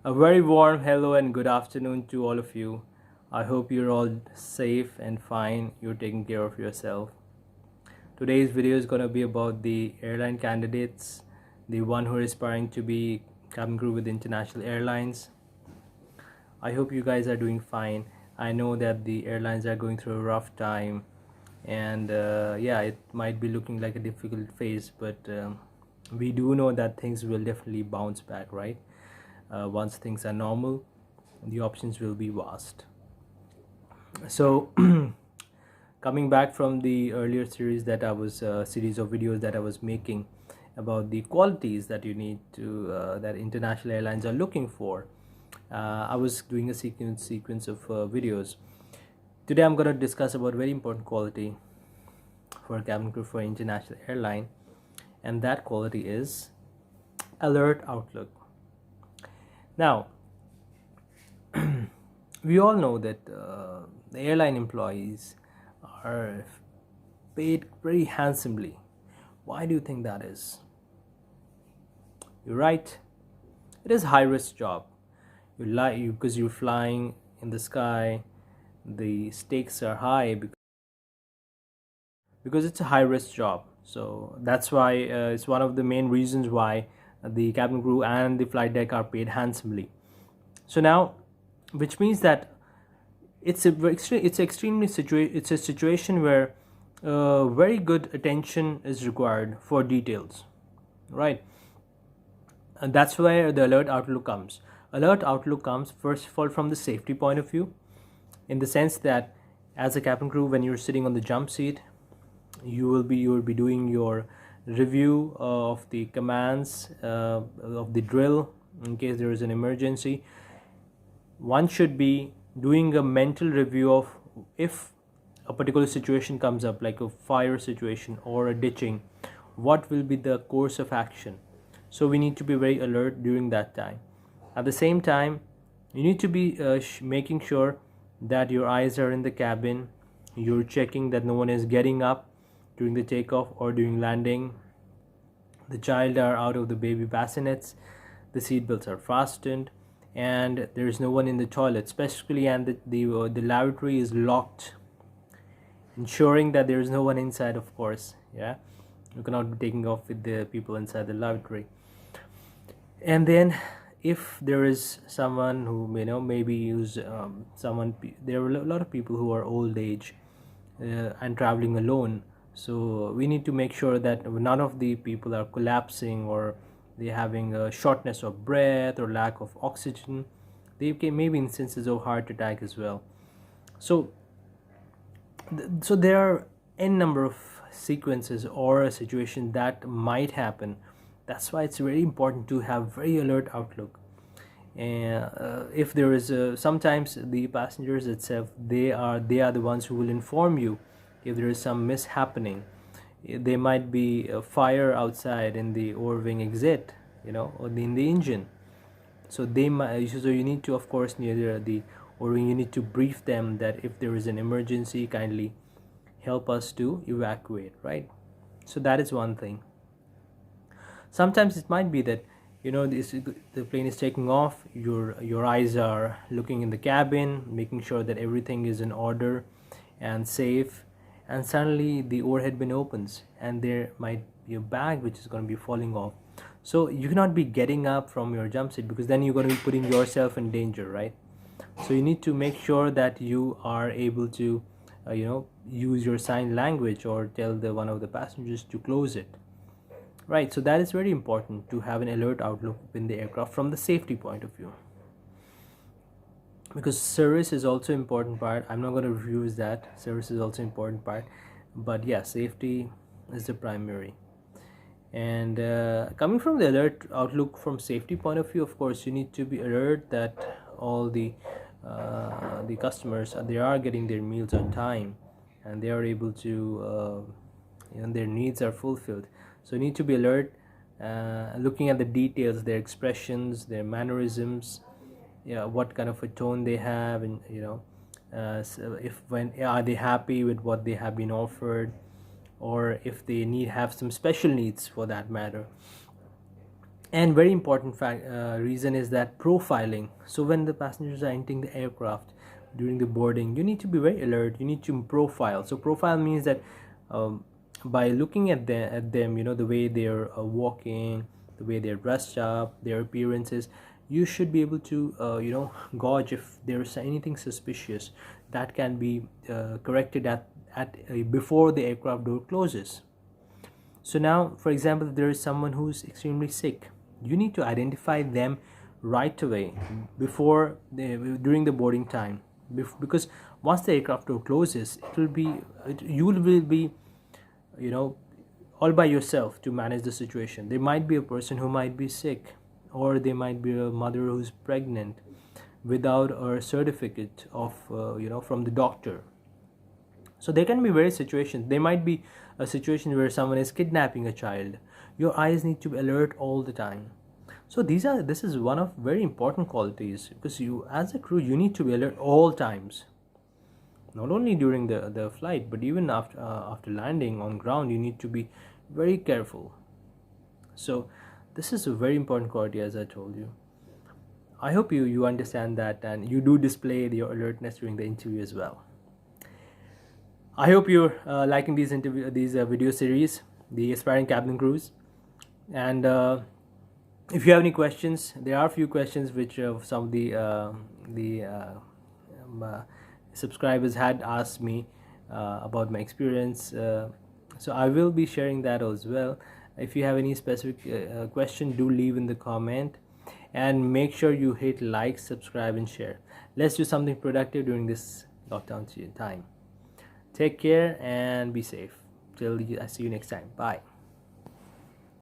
A very warm hello and good afternoon to all of you. I hope you're all safe and fine. You're taking care of yourself. Today's video is going to be about the airline candidates, the one who are aspiring to be cabin crew with international airlines. I hope you guys are doing fine. I know that the airlines are going through a rough time, and yeah, it might be looking like a difficult phase, but we do know that things will definitely bounce back, right? Once things are normal, the options will be vast. So coming back from the earlier series that I was series of videos that I was making about the qualities that you need to that international airlines are looking for, I was doing a sequence of videos. Today I'm going to discuss about very important quality for a cabin crew for international airline, and that quality is alert outlook. Now, we all know that the airline employees are paid very handsomely. Why do you think that is? You're right. It is a high risk job. Because you're flying in the sky. The stakes are high because it's a high risk job. So that's why it's one of the main reasons why the cabin crew and the flight deck are paid handsomely. So now, which means that it's it's a situation where very good attention is required for details, right? And that's where the alert outlook comes. Alert outlook comes first of all from the safety point of view, in the sense that as a cabin crew, when you're sitting on the jump seat, you will be doing your review of the commands of the drill in case there is an emergency. One should be doing a mental review of if a particular situation comes up, like a fire situation or a ditching, what will be the course of action. So we need to be very alert during that time. At the same time, you need to be making sure that your eyes are in the cabin. You're checking that no one is getting up during the takeoff or during landing. The child are out of the baby bassinets. The seat belts are fastened, and there is no one in the toilet, especially, and the lavatory is locked, ensuring that there is no one inside. Of course, yeah, you cannot be taking off with the people inside the lavatory. And then if there is someone who maybe use someone, there are a lot of people who are old age and traveling alone, so we need to make sure that none of the people are collapsing or they having a shortness of breath or lack of oxygen. They can maybe instances of heart attack as well. So so there are n number of sequences or a situation that might happen. That's why it's very important to have very alert outlook. And if there is sometimes the passengers itself, they are the ones who will inform you if there is some mishappening. There might be a fire outside in the overwing exit, or in the engine. So you need to, of course, near the overwing, you need to brief them that if there is an emergency, kindly help us to evacuate, right? So that is one thing. Sometimes it might be that the plane is taking off, your eyes are looking in the cabin, making sure that everything is in order and safe, and suddenly the overhead bin opens and there might be a bag which is going to be falling off. So you cannot be getting up from your jump seat, because then you're going to be putting yourself in danger, right? So you need to make sure that you are able to use your sign language or tell the one of the passengers to close it, right? So that is very important, to have an alert outlook in the aircraft from the safety point of view, because service is also important part. I'm not going to refuse that. Service is also important part, but yeah, safety is the primary. And coming from the alert outlook from safety point of view, of course you need to be alert that all the customers, they are getting their meals on time and they are able to their needs are fulfilled. So you need to be alert, looking at the details, their expressions, their mannerisms, what kind of a tone they have, and so if when are they happy with what they have been offered, or if they have some special needs for that matter. And very important reason is that profiling. So when the passengers are entering the aircraft during the boarding, you need to be very alert. You need to profile. So profile means that um, by looking at them, the way they're walking, the way they're dressed up, their appearances, you should be able to gauge if there's anything suspicious that can be corrected at before the aircraft door closes. So now, for example, if there is someone who's extremely sick, you need to identify them right away during the boarding time, because once the aircraft door closes, you will be, you know, all by yourself to manage the situation. There might be a person who might be sick, or there might be a mother who's pregnant without a certificate of from the doctor. So there can be various situations. There might be a situation where someone is kidnapping a child. Your eyes need to be alert all the time. So this is one of very important qualities, because you, as a crew, you need to be alert all times. Not only during the flight, but even after landing on ground, you need to be very careful. So this is a very important quality, as I told you. I hope you understand that, and you do display your alertness during the interview as well. I hope you're liking these video series, the aspiring cabin crews. And if you have any questions, there are a few questions which some of the um, uh, subscribers had asked me about my experience. So I will be sharing that as well. If you have any specific question, do leave in the comment, and make sure you hit like, subscribe, and share. Let's do something productive during this lockdown time. Take care and be safe. Till I see you next time. Bye.